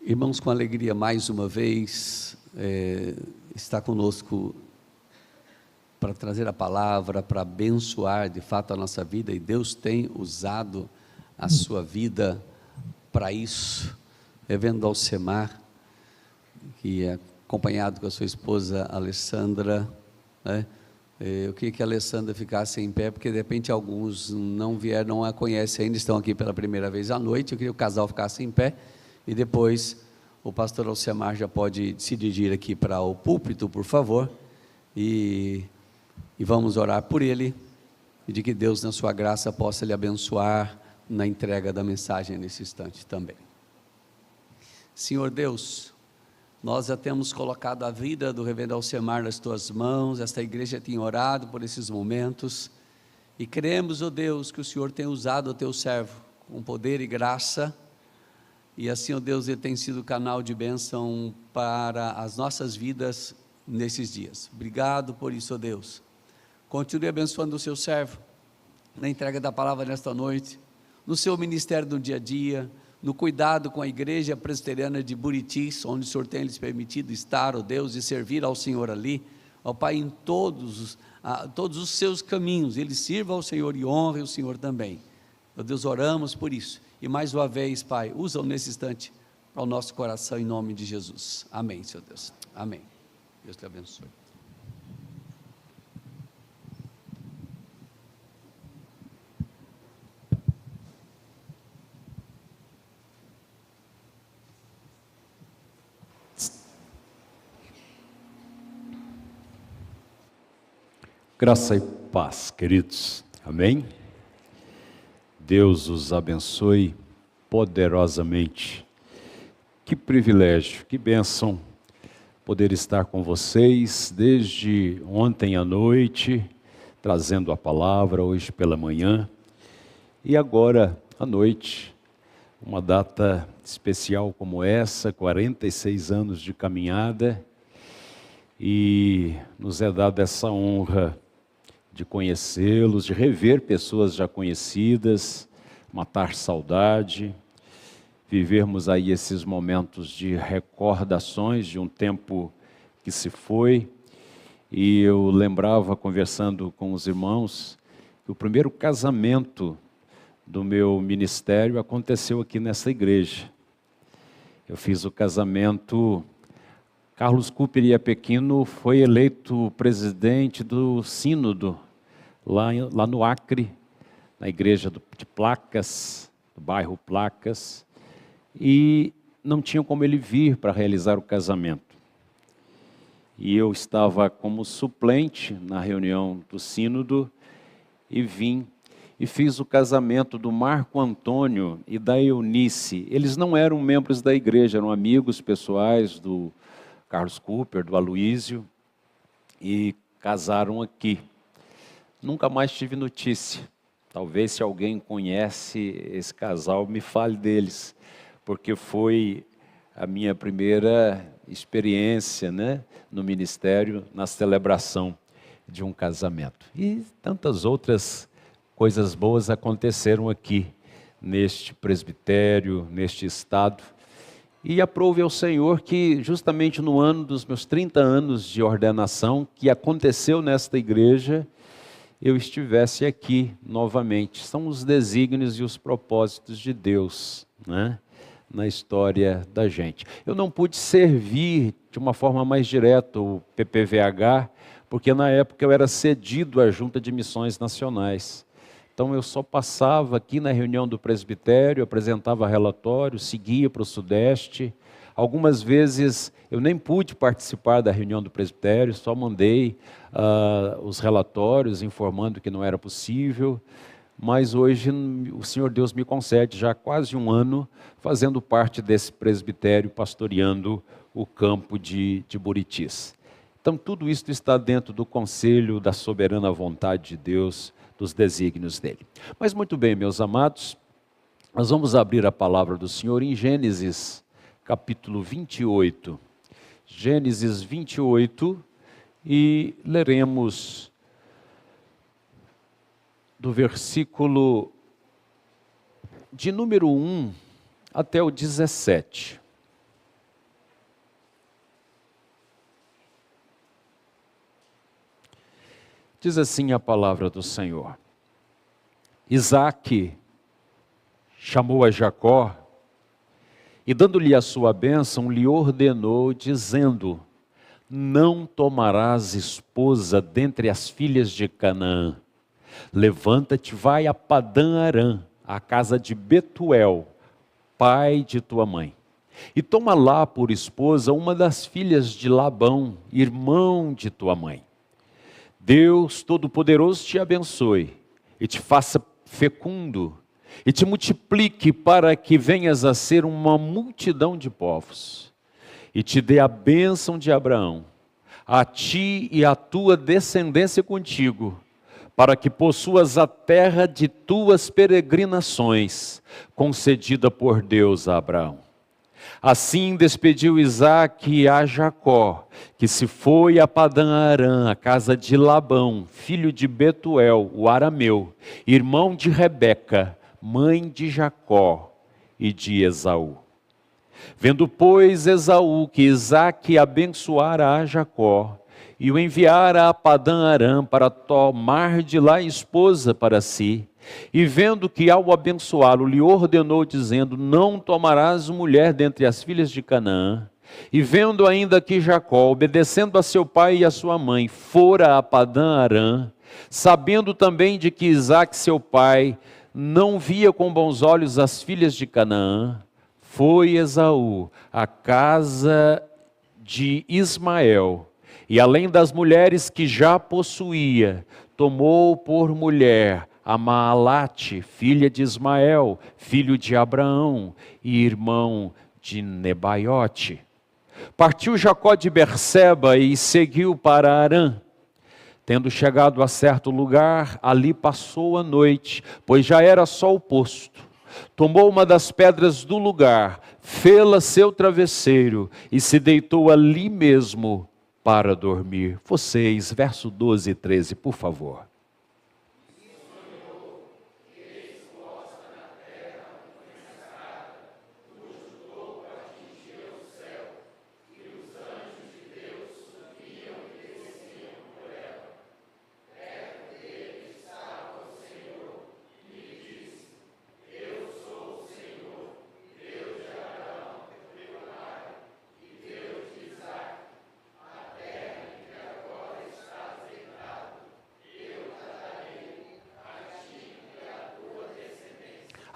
Irmãos, com alegria, mais uma vez, está conosco para trazer a palavra, para abençoar de fato a nossa vida, e Deus tem usado a sua vida para isso. Reverendo Alcemar, que é acompanhado com a sua esposa Alessandra, né? Eu queria que a Alessandra ficasse em pé, porque de repente alguns não vieram, não a conhecem ainda, estão aqui pela primeira vez à noite. Eu queria que o casal ficasse em pé, e depois o pastor Alcemar já pode se dirigir aqui para o púlpito, por favor, e vamos orar por ele, e de que Deus, na sua graça, possa lhe abençoar na entrega da mensagem nesse instante também. Senhor Deus, nós já temos colocado a vida do reverendo Alcemar nas tuas mãos. Esta igreja tem orado por esses momentos, e cremos, ó Deus, que o Senhor tem usado o teu servo com poder e graça, e assim, ó Deus, ele tem sido canal de bênção para as nossas vidas nesses dias. Obrigado por isso, ó Deus. Continue abençoando o seu servo na entrega da palavra nesta noite, no seu ministério do dia a dia, no cuidado com a igreja presbiteriana de Buritis, onde o Senhor tem lhes permitido estar, ó Deus, e servir ao Senhor ali. Ó Pai, em todos os seus caminhos, ele sirva ao Senhor e honre o Senhor também. Ó Deus, oramos por isso, e mais uma vez, Pai, usa-o nesse instante para o nosso coração, em nome de Jesus. Amém, Senhor Deus, amém. Deus te abençoe. Graça e paz, queridos, amém? Deus os abençoe poderosamente. Que privilégio, que bênção poder estar com vocês desde ontem à noite, trazendo a palavra, hoje pela manhã, e agora à noite, uma data especial como essa, 46 anos de caminhada, e nos é dada essa honra de conhecê-los, de rever pessoas já conhecidas, matar saudade, vivermos aí esses momentos de recordações de um tempo que se foi. E eu lembrava, conversando com os irmãos, que o primeiro casamento do meu ministério aconteceu aqui nessa igreja. Eu fiz o casamento. Carlos Cooper Iapequino foi eleito presidente do sínodo, lá no Acre, na igreja de Placas, do bairro Placas, e não tinha como ele vir para realizar o casamento. E eu estava como suplente na reunião do sínodo, e vim, e fiz o casamento do Marco Antônio e da Eunice. Eles não eram membros da igreja, eram amigos pessoais do Carlos Cooper, do Aloísio, e casaram aqui. Nunca mais tive notícia. Talvez, se alguém conhece esse casal, me fale deles, porque foi a minha primeira experiência, né, no ministério, na celebração de um casamento. E tantas outras coisas boas aconteceram aqui, neste presbitério, neste estado. E aprove ao Senhor que justamente no ano dos meus 30 anos de ordenação, que aconteceu nesta igreja, eu estivesse aqui novamente. São os desígnios e os propósitos de Deus, né, na história da gente. Eu não pude servir de uma forma mais direta o PPVH, porque na época eu era cedido à Junta de Missões Nacionais. Então eu só passava aqui na reunião do presbitério, apresentava relatório, seguia para o Sudeste. Algumas vezes eu nem pude participar da reunião do presbitério, só mandei os relatórios informando que não era possível. Mas hoje o Senhor Deus me concede já quase um ano fazendo parte desse presbitério, pastoreando o campo de Buritis. Então tudo isso está dentro do conselho da soberana vontade de Deus, dos desígnios dele. Mas muito bem, meus amados, nós vamos abrir a palavra do Senhor em Gênesis, capítulo 28. Gênesis 28, e leremos do versículo de número 1 até o 17. Diz assim a palavra do Senhor. Isaque chamou a Jacó e, dando-lhe a sua bênção, lhe ordenou, dizendo: não tomarás esposa dentre as filhas de Canaã. Levanta-te, vai a Padã-Arã, à casa de Betuel, pai de tua mãe, e toma lá por esposa uma das filhas de Labão, irmão de tua mãe. Deus Todo-Poderoso te abençoe e te faça fecundo e te multiplique para que venhas a ser uma multidão de povos, e te dê a bênção de Abraão, a ti e a tua descendência contigo, para que possuas a terra de tuas peregrinações, concedida por Deus a Abraão. Assim despediu Isaque a Jacó, que se foi a Padã-Arã, a casa de Labão, filho de Betuel, o arameu, irmão de Rebeca, mãe de Jacó e de Esaú. Vendo, pois, Esaú que Isaque abençoara a Jacó e o enviara a Padã-Arã para tomar de lá esposa para si, e vendo que ao abençoá-lo lhe ordenou, dizendo: não tomarás mulher dentre as filhas de Canaã, e vendo ainda que Jacó, obedecendo a seu pai e a sua mãe, fora a Padã-Arã, sabendo também de que Isaque seu pai não via com bons olhos as filhas de Canaã, foi Esaú à casa de Ismael, e além das mulheres que já possuía, tomou por mulher a Maalate, filha de Ismael, filho de Abraão e irmão de Nebaiote. Partiu Jacó de Berseba e seguiu para Harã. Tendo chegado a certo lugar, ali passou a noite, pois já era sol posto. Tomou uma das pedras do lugar, fê-la seu travesseiro e se deitou ali mesmo para dormir. Vocês, verso 12 e 13, por favor.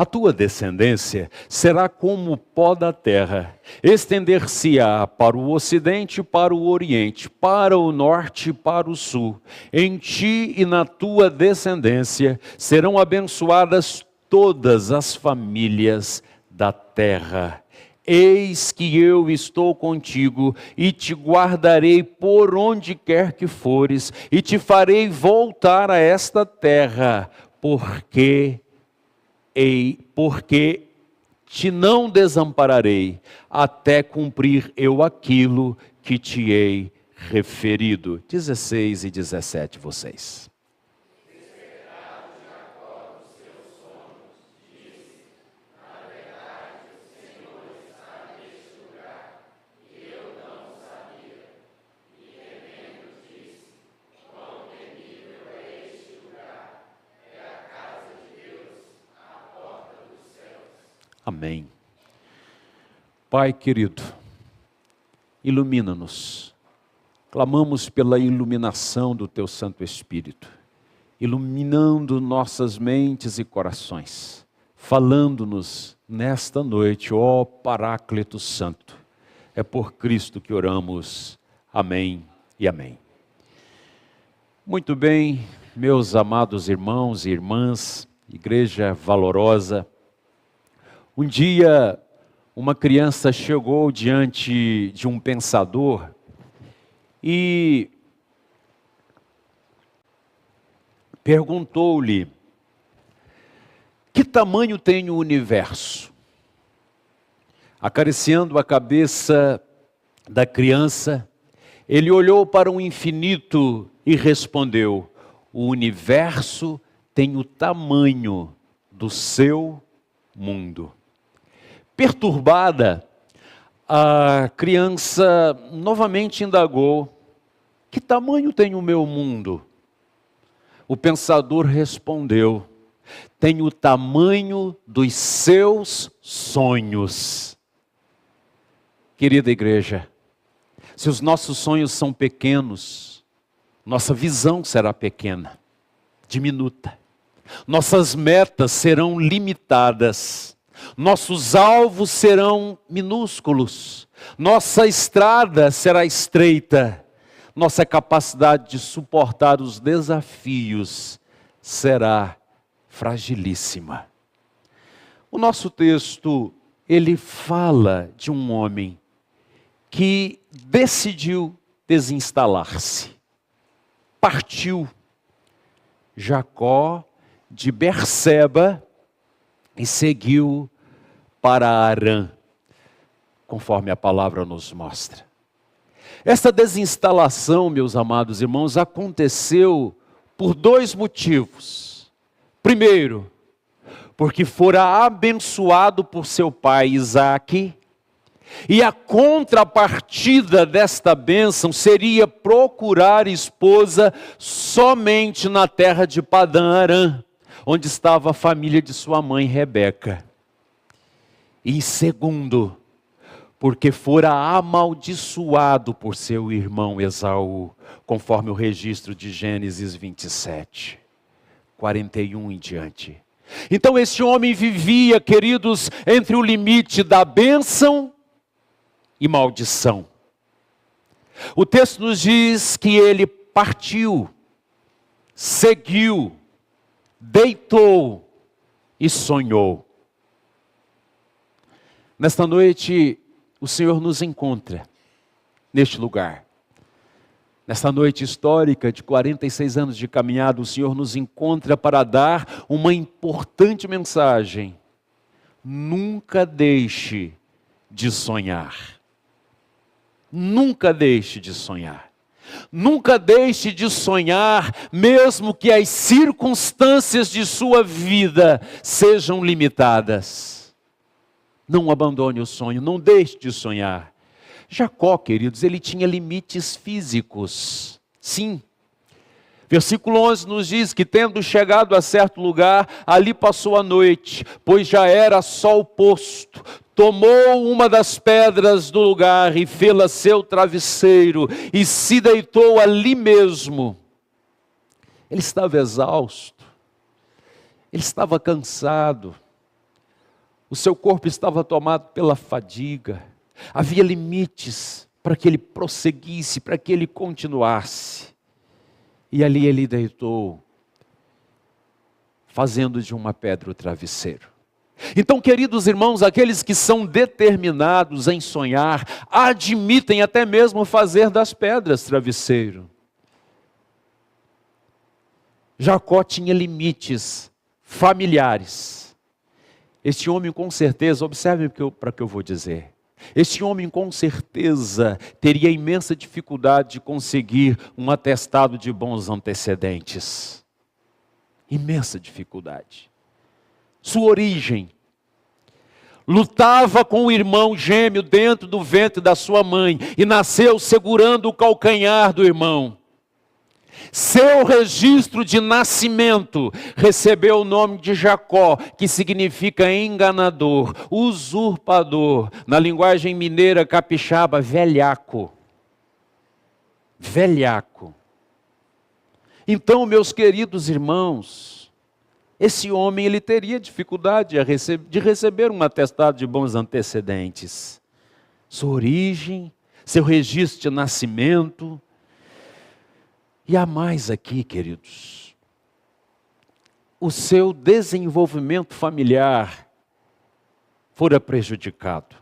A tua descendência será como o pó da terra, estender-se-á para o ocidente e para o oriente, para o norte e para o sul. Em ti e na tua descendência serão abençoadas todas as famílias da terra. Eis que eu estou contigo e te guardarei por onde quer que fores, e te farei voltar a esta terra, porque te não desampararei, até cumprir eu aquilo que te hei referido. 16 e 17, vocês. Amém. Pai querido, ilumina-nos. Clamamos pela iluminação do Teu Santo Espírito, iluminando nossas mentes e corações, falando-nos nesta noite, ó Paráclito Santo. É por Cristo que oramos. Amém e amém. Muito bem, meus amados irmãos e irmãs, igreja valorosa. Um dia, uma criança chegou diante de um pensador e perguntou-lhe: que tamanho tem o universo? Acariciando a cabeça da criança, ele olhou para o infinito e respondeu: o universo tem o tamanho do seu mundo. Perturbada, a criança novamente indagou: que tamanho tem o meu mundo? O pensador respondeu: tem o tamanho dos seus sonhos. Querida igreja, se os nossos sonhos são pequenos, nossa visão será pequena, diminuta. Nossas metas serão limitadas. Nossos alvos serão minúsculos. Nossa estrada será estreita. Nossa capacidade de suportar os desafios será fragilíssima. O nosso texto, ele fala de um homem que decidiu desinstalar-se. Partiu Jacó de Berseba e seguiu para Harã, conforme a palavra nos mostra. Essa desinstalação, meus amados irmãos, aconteceu por dois motivos. Primeiro, porque fora abençoado por seu pai Isaque, e a contrapartida desta bênção seria procurar esposa somente na terra de Padã-Arã, onde estava a família de sua mãe Rebeca. E segundo, porque fora amaldiçoado por seu irmão Esaú, conforme o registro de Gênesis 27, 41 em diante. Então esse homem vivia, queridos, entre o limite da bênção e maldição. O texto nos diz que ele partiu, seguiu, deitou e sonhou. Nesta noite, o Senhor nos encontra neste lugar. Nesta noite histórica de 46 anos de caminhada, o Senhor nos encontra para dar uma importante mensagem. Nunca deixe de sonhar. Nunca deixe de sonhar. Nunca deixe de sonhar, mesmo que as circunstâncias de sua vida sejam limitadas. Não abandone o sonho, não deixe de sonhar. Jacó, queridos, ele tinha limites físicos. Sim. Versículo 11 nos diz que, tendo chegado a certo lugar, ali passou a noite, pois já era sol posto. Tomou uma das pedras do lugar e fê-la seu travesseiro, e se deitou ali mesmo. Ele estava exausto, ele estava cansado, o seu corpo estava tomado pela fadiga, havia limites para que ele prosseguisse, para que ele continuasse. E ali ele deitou, fazendo de uma pedra o travesseiro. Então, queridos irmãos, aqueles que são determinados em sonhar, admitem até mesmo fazer das pedras travesseiro. Jacó tinha limites familiares. Este homem com certeza, observe para o que eu vou dizer. Este homem com certeza teria imensa dificuldade de conseguir um atestado de bons antecedentes. Imensa dificuldade. Sua origem. Lutava com o irmão gêmeo dentro do ventre da sua mãe e nasceu segurando o calcanhar do irmão. Seu registro de nascimento recebeu o nome de Jacó, que significa enganador, usurpador. Na linguagem mineira capixaba, velhaco. Velhaco. Então, meus queridos irmãos, esse homem ele teria dificuldade de receber um atestado de bons antecedentes. Sua origem, seu registro de nascimento. E há mais aqui, queridos. O seu desenvolvimento familiar fora prejudicado.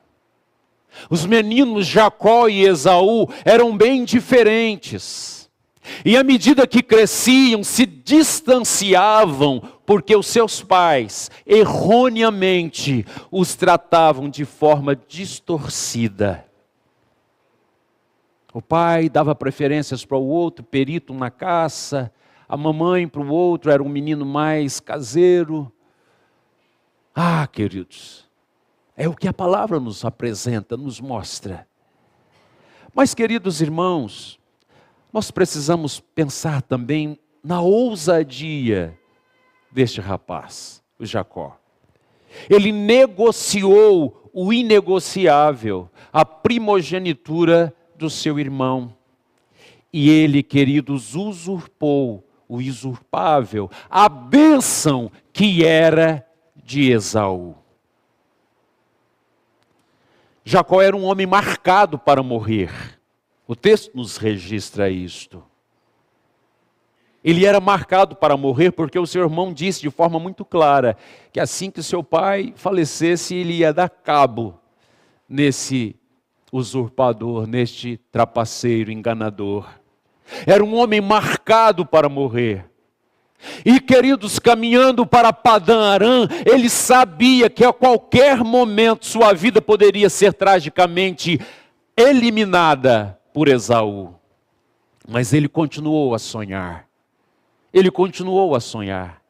Os meninos Jacó e Esaú eram bem diferentes. E à medida que cresciam, se distanciavam, porque os seus pais, erroneamente, os tratavam de forma distorcida. O pai dava preferências para o outro, perito na caça. A mamãe para o outro era um menino mais caseiro. Ah, queridos, é o que a palavra nos apresenta, nos mostra. Mas, queridos irmãos, nós precisamos pensar também na ousadia deste rapaz, o Jacó. Ele negociou o inegociável, a primogenitura do seu irmão. E ele, queridos, usurpou o usurpável, a bênção que era de Esaú. Jacó era um homem marcado para morrer. O texto nos registra isto. Ele era marcado para morrer porque o seu irmão disse de forma muito clara que assim que seu pai falecesse, ele ia dar cabo nesse usurpador, neste trapaceiro, enganador. Era um homem marcado para morrer. E, queridos, caminhando para Padã Arã, ele sabia que a qualquer momento sua vida poderia ser tragicamente eliminada por Esaú. Mas ele continuou a sonhar. Ele continuou a sonhar.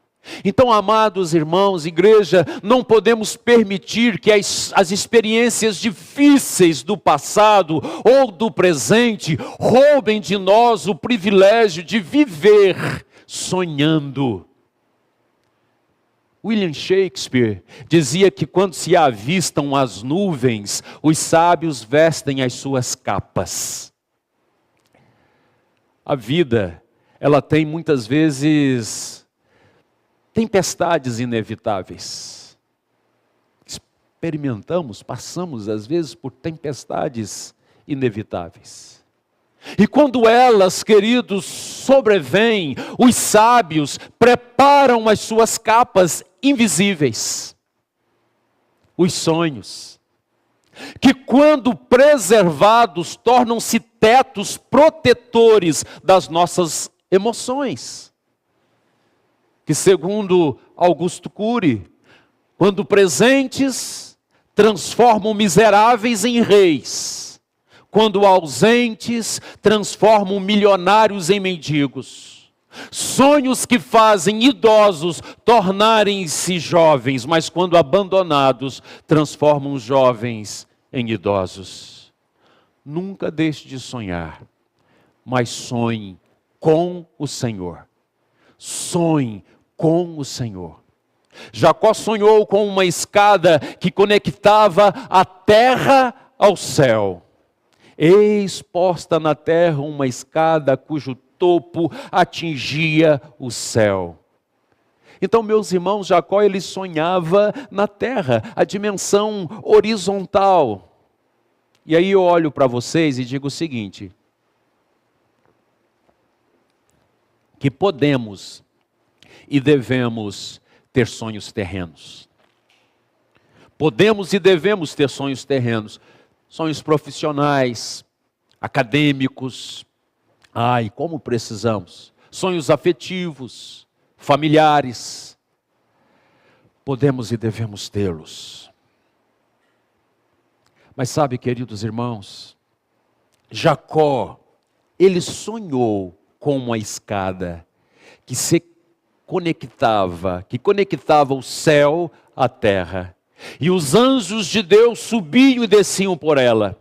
Então, amados irmãos, igreja, não podemos permitir que as experiências difíceis do passado ou do presente roubem de nós o privilégio de viver sonhando. William Shakespeare dizia que quando se avistam as nuvens, os sábios vestem as suas capas. A vida, ela tem muitas vezes tempestades inevitáveis. Experimentamos, passamos às vezes por tempestades inevitáveis. E quando elas, queridos, sobrevêm, os sábios preparam as suas capas invisíveis. Os sonhos, que quando preservados, tornam-se tetos protetores das nossas emoções. Que segundo Augusto Cury, quando presentes, transformam miseráveis em reis. Quando ausentes, transformam milionários em mendigos. Sonhos que fazem idosos tornarem-se jovens, mas quando abandonados, transformam jovens em idosos. Nunca deixe de sonhar, mas sonhe com o Senhor. Sonhe com o Senhor. Jacó sonhou com uma escada que conectava a terra ao céu. Eis posta na terra uma escada cujo topo atingia o céu. Então, meus irmãos, Jacó ele sonhava na terra, a dimensão horizontal. E aí eu olho para vocês e digo o seguinte: que podemos e devemos ter sonhos terrenos. Podemos e devemos ter sonhos terrenos. Sonhos profissionais, acadêmicos. Ai, como precisamos. Sonhos afetivos, familiares. Podemos e devemos tê-los. Mas sabe, queridos irmãos, Jacó, ele sonhou com uma escada que conectava o céu à terra. E os anjos de Deus subiam e desciam por ela.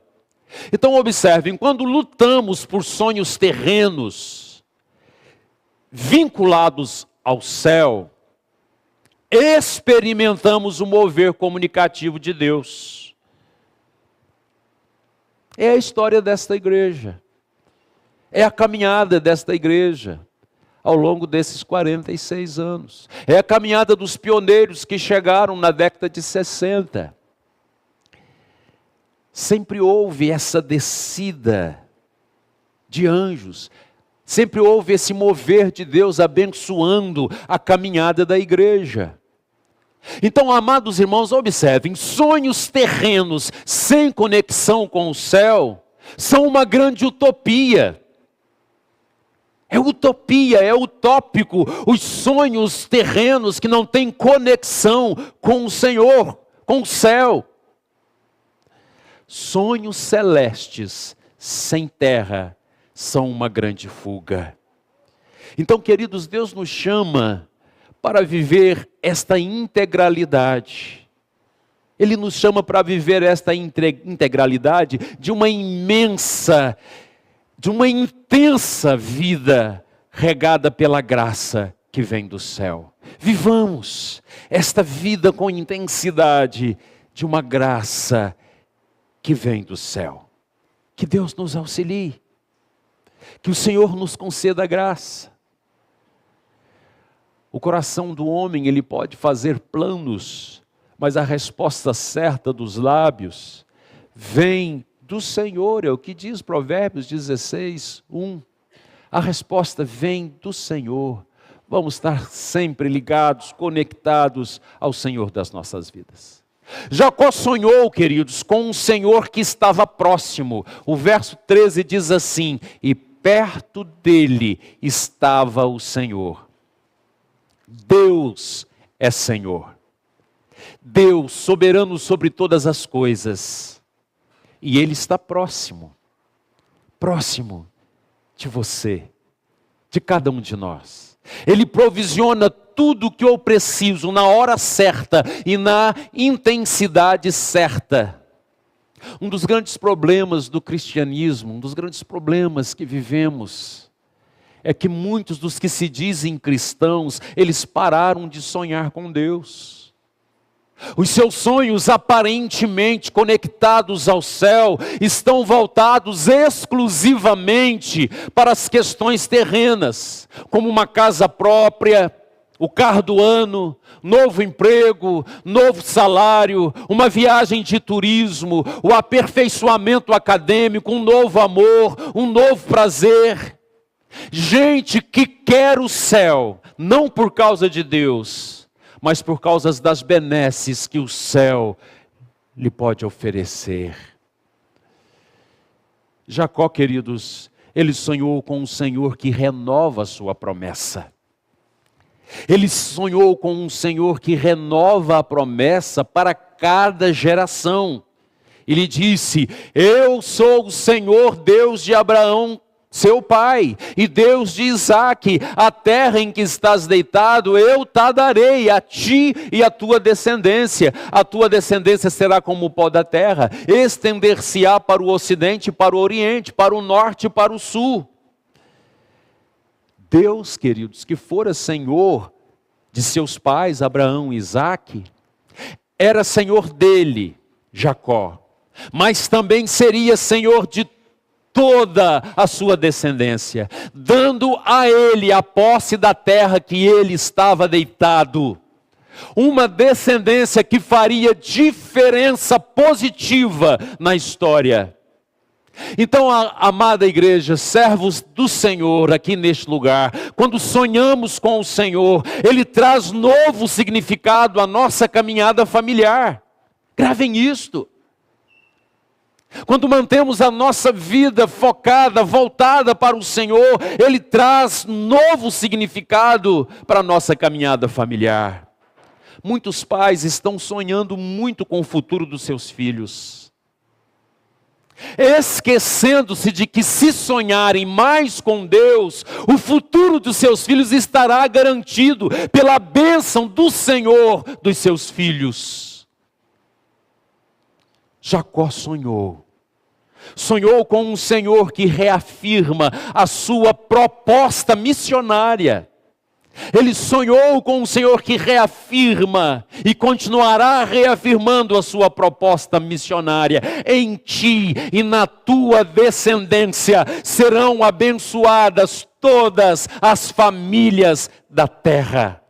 Então observem, quando lutamos por sonhos terrenos, vinculados ao céu, experimentamos o mover comunicativo de Deus. É a história desta igreja. É a caminhada desta igreja ao longo desses 46 anos. É a caminhada dos pioneiros que chegaram na década de 60. Sempre houve essa descida de anjos. Sempre houve esse mover de Deus abençoando a caminhada da igreja. Então, amados irmãos, observem, sonhos terrenos sem conexão com o céu são uma grande utopia. É utopia, é utópico, os sonhos terrenos que não têm conexão com o Senhor, com o céu. Sonhos celestes sem terra são uma grande fuga. Então, queridos, Deus nos chama para viver esta integralidade. Ele nos chama para viver esta integralidade de uma intensa vida regada pela graça que vem do céu. Vivamos esta vida com intensidade de uma graça que vem do céu. Que Deus nos auxilie. Que o Senhor nos conceda a graça. O coração do homem, ele pode fazer planos, mas a resposta certa dos lábios vem do Senhor. É o que diz Provérbios 16, 1. A resposta vem do Senhor. Vamos estar sempre ligados, conectados ao Senhor das nossas vidas. Jacó sonhou, queridos, com um Senhor que estava próximo. O verso 13 diz assim: e perto dele estava o Senhor. Deus é Senhor. Deus soberano sobre todas as coisas. E Ele está próximo. Próximo de você, de cada um de nós. Ele provisiona tudo o que eu preciso na hora certa e na intensidade certa. Um dos grandes problemas do cristianismo, um dos grandes problemas que vivemos, é que muitos dos que se dizem cristãos, eles pararam de sonhar com Deus. Os seus sonhos aparentemente conectados ao céu estão voltados exclusivamente para as questões terrenas, como uma casa própria, o carro do ano, novo emprego, novo salário, uma viagem de turismo, o aperfeiçoamento acadêmico, um novo amor, um novo prazer. Gente que quer o céu, não por causa de Deus, mas por causa das benesses que o céu lhe pode oferecer. Jacó, queridos, ele sonhou com um Senhor que renova a sua promessa. Ele sonhou com um Senhor que renova a promessa para cada geração. Ele disse: eu sou o Senhor Deus de Abraão, seu pai, e Deus de Isaque, a terra em que estás deitado, eu te darei a ti e a tua descendência. A tua descendência será como o pó da terra, estender-se-á para o ocidente, para o oriente, para o norte e para o sul. Deus, queridos, que fora Senhor de seus pais, Abraão e Isaque, era Senhor dele, Jacó, mas também seria Senhor de toda a sua descendência, dando a ele a posse da terra que ele estava deitado. Uma descendência que faria diferença positiva na história. Então, amada igreja, servos do Senhor aqui neste lugar, quando sonhamos com o Senhor, Ele traz novo significado à nossa caminhada familiar. Gravem isto. Quando mantemos a nossa vida focada, voltada para o Senhor, Ele traz novo significado para a nossa caminhada familiar. Muitos pais estão sonhando muito com o futuro dos seus filhos, esquecendo-se de que se sonharem mais com Deus, o futuro dos seus filhos estará garantido pela bênção do Senhor dos seus filhos. Jacó sonhou com um Senhor que reafirma a sua proposta missionária. Ele sonhou com um Senhor que reafirma e continuará reafirmando a sua proposta missionária. Em ti e na tua descendência serão abençoadas todas as famílias da terra.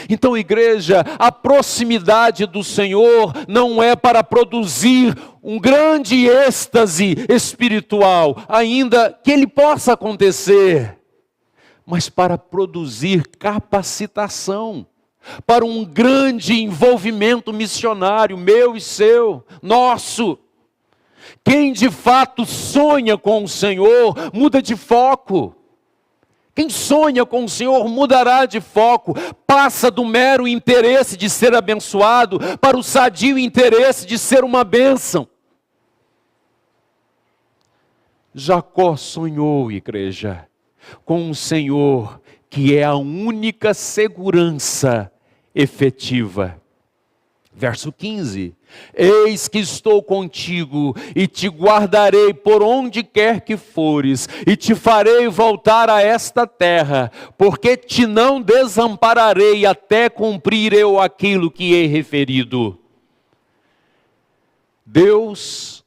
Então, igreja, a proximidade do Senhor não é para produzir um grande êxtase espiritual, ainda que ele possa acontecer, mas para produzir capacitação, para um grande envolvimento missionário, meu e seu, nosso. Quem de fato sonha com o Senhor, muda de foco. Quem sonha com o Senhor mudará de foco, passa do mero interesse de ser abençoado para o sadio interesse de ser uma bênção. Jacó sonhou, igreja, com um Senhor que é a única segurança efetiva. Verso 15: eis que estou contigo e te guardarei por onde quer que fores, e te farei voltar a esta terra, porque te não desampararei até cumprir eu aquilo que hei referido. Deus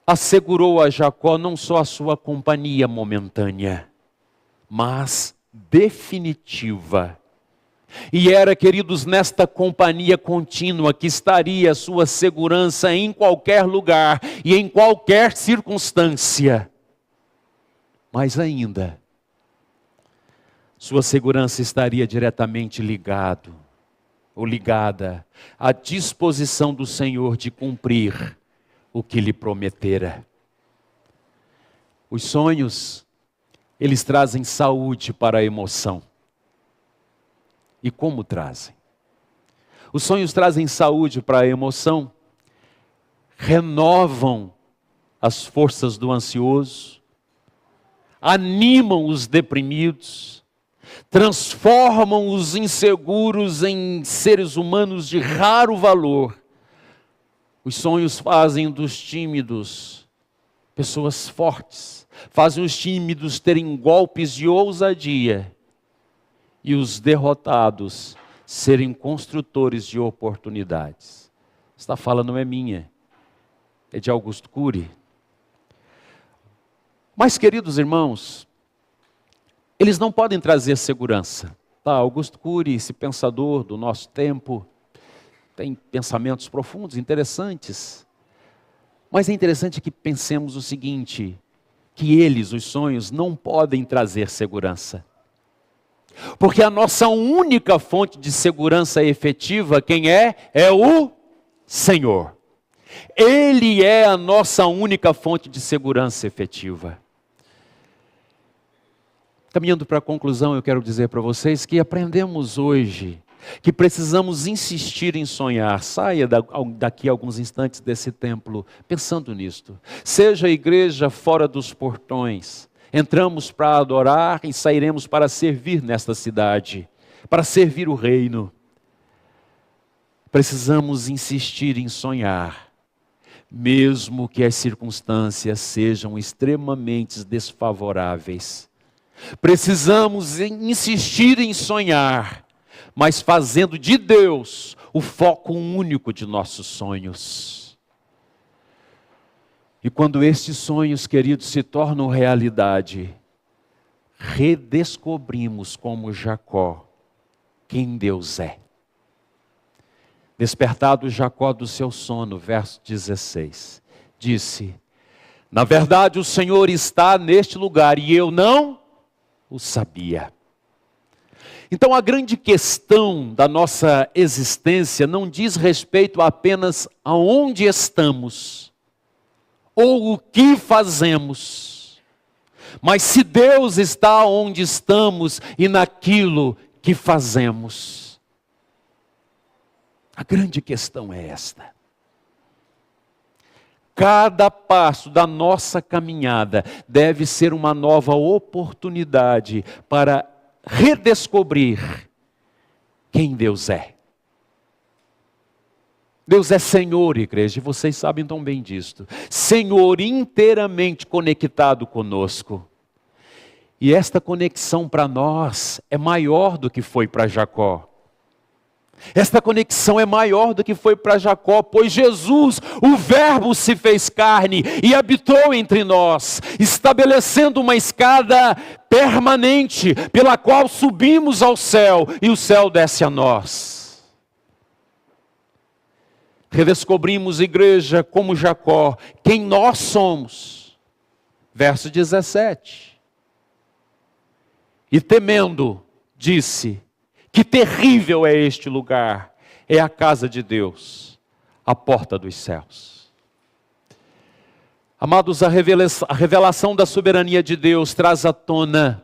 assegurou a Jacó não só a sua companhia momentânea, mas definitiva. E era, queridos, nesta companhia contínua que estaria a sua segurança em qualquer lugar e em qualquer circunstância. Mas ainda, sua segurança estaria diretamente ligada à disposição do Senhor de cumprir o que lhe prometera. Os sonhos, eles trazem saúde para a emoção. E como trazem? Os sonhos trazem saúde para a emoção, renovam as forças do ansioso, animam os deprimidos, transformam os inseguros em seres humanos de raro valor. Os sonhos fazem dos tímidos pessoas fortes, fazem os tímidos terem golpes de ousadia, e os derrotados serem construtores de oportunidades. Esta fala não é minha, é de Augusto Cury. Mas, queridos irmãos, eles não podem trazer segurança. Augusto Cury, esse pensador do nosso tempo, tem pensamentos profundos, interessantes. Mas é interessante que pensemos o seguinte, que eles, os sonhos, não podem trazer segurança. Porque a nossa única fonte de segurança efetiva, quem é? É o Senhor. Ele é a nossa única fonte de segurança efetiva. Caminhando para a conclusão, eu quero dizer para vocês que aprendemos hoje que precisamos insistir em sonhar. Saia daqui a alguns instantes desse templo pensando nisto. Seja a igreja fora dos portões, entramos para adorar e sairemos para servir nesta cidade, para servir o reino. Precisamos insistir em sonhar, mesmo que as circunstâncias sejam extremamente desfavoráveis. Precisamos insistir em sonhar, mas fazendo de Deus o foco único de nossos sonhos. E quando estes sonhos, queridos, se tornam realidade, redescobrimos como Jacó quem Deus é. Despertado Jacó do seu sono, verso 16, disse: na verdade o Senhor está neste lugar e eu não o sabia. Então a grande questão da nossa existência não diz respeito apenas aonde estamos, ou o que fazemos, mas se Deus está onde estamos e naquilo que fazemos. A grande questão é esta. Cada passo da nossa caminhada deve ser uma nova oportunidade para redescobrir quem Deus é. Deus é Senhor, igreja, e vocês sabem tão bem disto. Senhor inteiramente conectado conosco. E esta conexão para nós é maior do que foi para Jacó. Esta conexão é maior do que foi para Jacó, pois Jesus, o Verbo, se fez carne e habitou entre nós, estabelecendo uma escada permanente, pela qual subimos ao céu e o céu desce a nós. Redescobrimos, igreja, como Jacó, quem nós somos. Verso 17. E temendo, disse: que terrível é este lugar, é a casa de Deus, a porta dos céus. Amados, a revelação da soberania de Deus traz à tona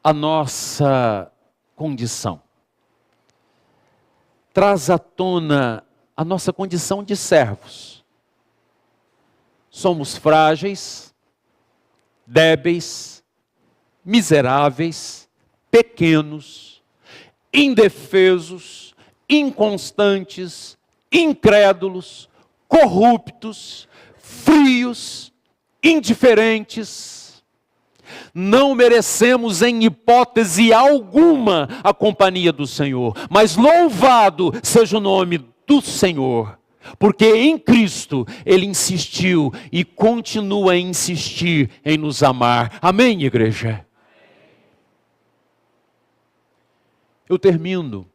a nossa condição. Traz à tona a nossa condição de servos. Somos frágeis, débeis, miseráveis, pequenos, indefesos, inconstantes, incrédulos, corruptos, frios, indiferentes. Não merecemos em hipótese alguma a companhia do Senhor, mas louvado seja o nome do Senhor, porque em Cristo Ele insistiu e continua a insistir em nos amar. Amém, igreja? Eu termino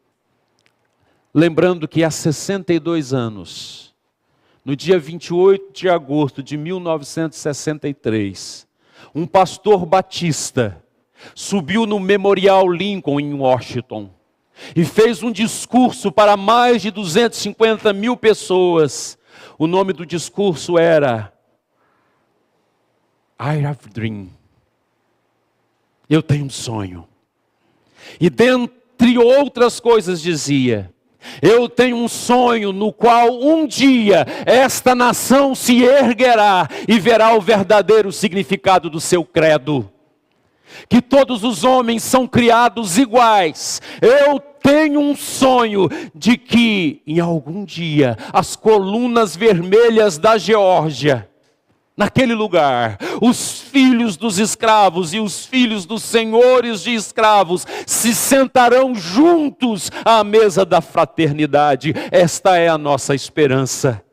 lembrando que há 62 anos, no dia 28 de agosto de 1963, um pastor batista subiu no Memorial Lincoln em Washington e fez um discurso para mais de 250 mil pessoas. O nome do discurso era I have a dream. Eu tenho um sonho. E dentre outras coisas dizia: eu tenho um sonho no qual um dia esta nação se erguerá e verá o verdadeiro significado do seu credo. Que todos os homens são criados iguais. Eu tenho um sonho de que em algum dia as colunas vermelhas da Geórgia, naquele lugar, os filhos dos escravos e os filhos dos senhores de escravos se sentarão juntos à mesa da fraternidade. Esta é a nossa esperança.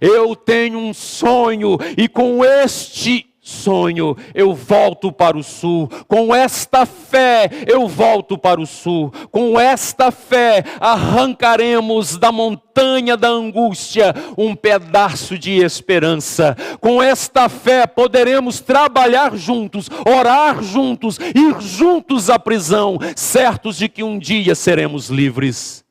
Eu tenho um sonho e com este sonho eu volto para o sul. Com esta fé eu volto para o sul. Com esta fé arrancaremos da montanha da angústia um pedaço de esperança. Com esta fé poderemos trabalhar juntos, orar juntos, ir juntos à prisão, certos de que um dia seremos livres.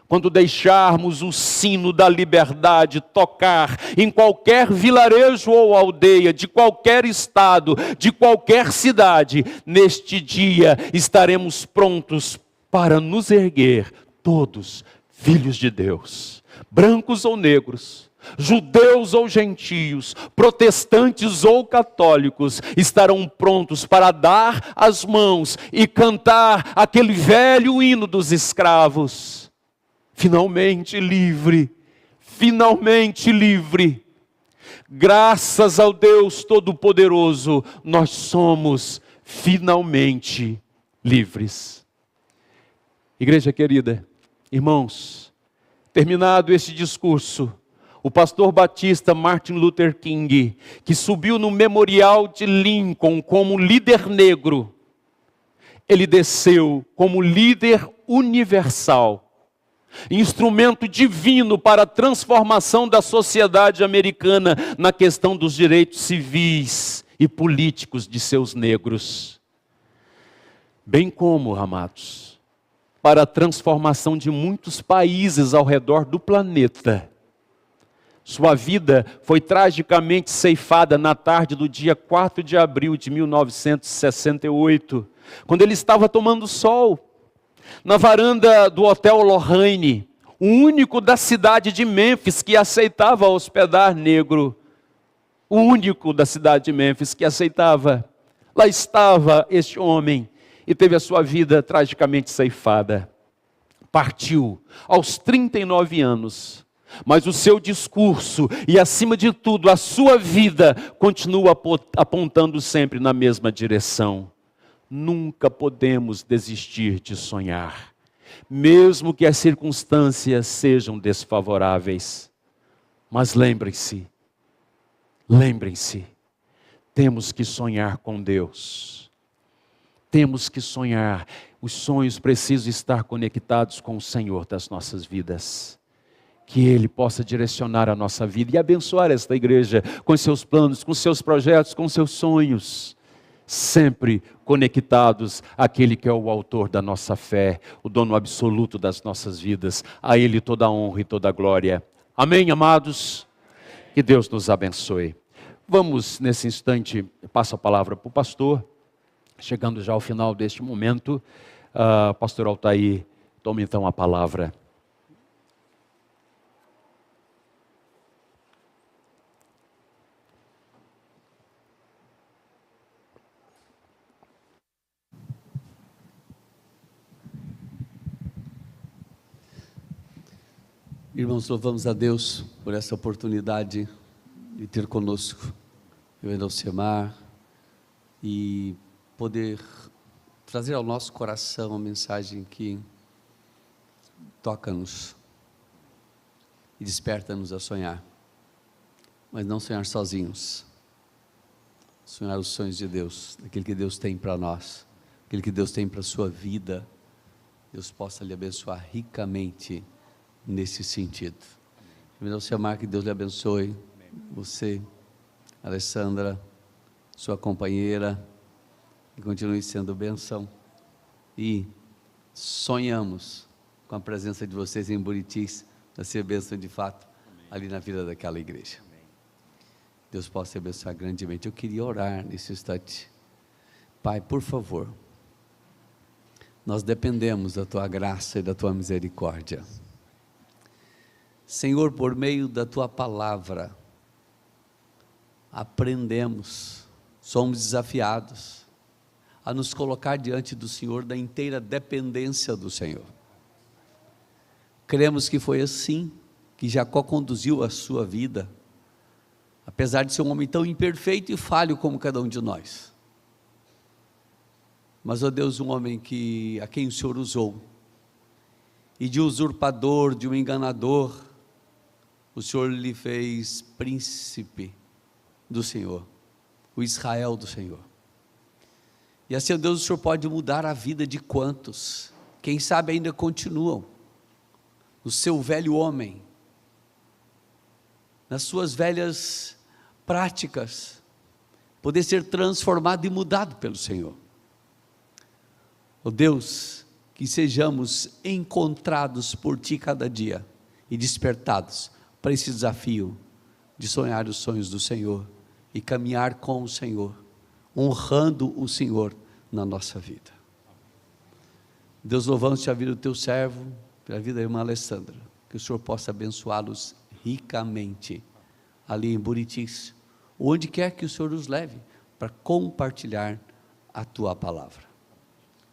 Quando deixarmos o sino da liberdade tocar em qualquer vilarejo ou aldeia, de qualquer estado, de qualquer cidade, neste dia estaremos prontos para nos erguer, todos filhos de Deus, brancos ou negros, judeus ou gentios, protestantes ou católicos, estarão prontos para dar as mãos e cantar aquele velho hino dos escravos. Finalmente livre, finalmente livre. Graças ao Deus Todo-Poderoso, nós somos finalmente livres. Igreja querida, irmãos, terminado este discurso, o pastor batista Martin Luther King, que subiu no Memorial de Lincoln como líder negro, ele desceu como líder universal, instrumento divino para a transformação da sociedade americana na questão dos direitos civis e políticos de seus negros. Bem como, amados, para a transformação de muitos países ao redor do planeta. Sua vida foi tragicamente ceifada na tarde do dia 4 de abril de 1968, quando ele estava tomando sol na varanda do Hotel Lorraine, o único da cidade de Mênfis que aceitava hospedar negro. O único da cidade de Mênfis que aceitava. Lá estava este homem e teve a sua vida tragicamente ceifada. Partiu aos 39 anos, mas o seu discurso e, acima de tudo, a sua vida continua apontando sempre na mesma direção. Nunca podemos desistir de sonhar, mesmo que as circunstâncias sejam desfavoráveis. Mas lembrem-se, temos que sonhar com Deus. Temos que sonhar. Os sonhos precisam estar conectados com o Senhor das nossas vidas. Que Ele possa direcionar a nossa vida e abençoar esta igreja com seus planos, com seus projetos, com seus sonhos. Sempre conectados àquele que é o autor da nossa fé, o dono absoluto das nossas vidas. A Ele toda a honra e toda a glória. Amém, amados? Que Deus nos abençoe. Vamos, nesse instante, passo a palavra para o pastor. Chegando já ao final deste momento, pastor Altair, tome então a palavra. Irmãos, louvamos a Deus por essa oportunidade de ter conosco o Elcemar e poder trazer ao nosso coração a mensagem que toca-nos e desperta-nos a sonhar, mas não sonhar sozinhos, sonhar os sonhos de Deus, aquilo que Deus tem para nós, aquilo que Deus tem para a sua vida. Deus possa lhe abençoar ricamente nesse sentido. Elcemar, que Deus lhe abençoe, você, Alessandra, sua companheira, que continue sendo bênção, e sonhamos com a presença de vocês em Buritis, para ser bênção de fato, ali na vida daquela igreja. Deus possa abençoar grandemente. Eu queria orar nesse instante. Pai, por favor, nós dependemos da Tua graça e da Tua misericórdia. Senhor, por meio da Tua palavra, aprendemos, somos desafiados a nos colocar diante do Senhor da inteira dependência do Senhor. Cremos que foi assim que Jacó conduziu a sua vida, apesar de ser um homem tão imperfeito e falho como cada um de nós. Mas, ó Deus, um homem a quem o Senhor usou, e de usurpador, de um enganador, o Senhor lhe fez príncipe do Senhor, o Israel do Senhor. E assim, ó Deus, o Senhor pode mudar a vida de quantos, quem sabe ainda continuam no seu velho homem, nas suas velhas práticas, poder ser transformado e mudado pelo Senhor. Ó Deus, que sejamos encontrados por Ti cada dia e despertados para esse desafio de sonhar os sonhos do Senhor e caminhar com o Senhor, honrando o Senhor na nossa vida. Deus, louvamos-Te a vida do Teu servo, pela vida da irmã Alessandra, que o Senhor possa abençoá-los ricamente, ali em Buritis, onde quer que o Senhor os leve, para compartilhar a Tua palavra.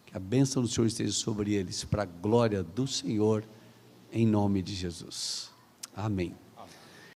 Que a bênção do Senhor esteja sobre eles, para a glória do Senhor, em nome de Jesus. Amém.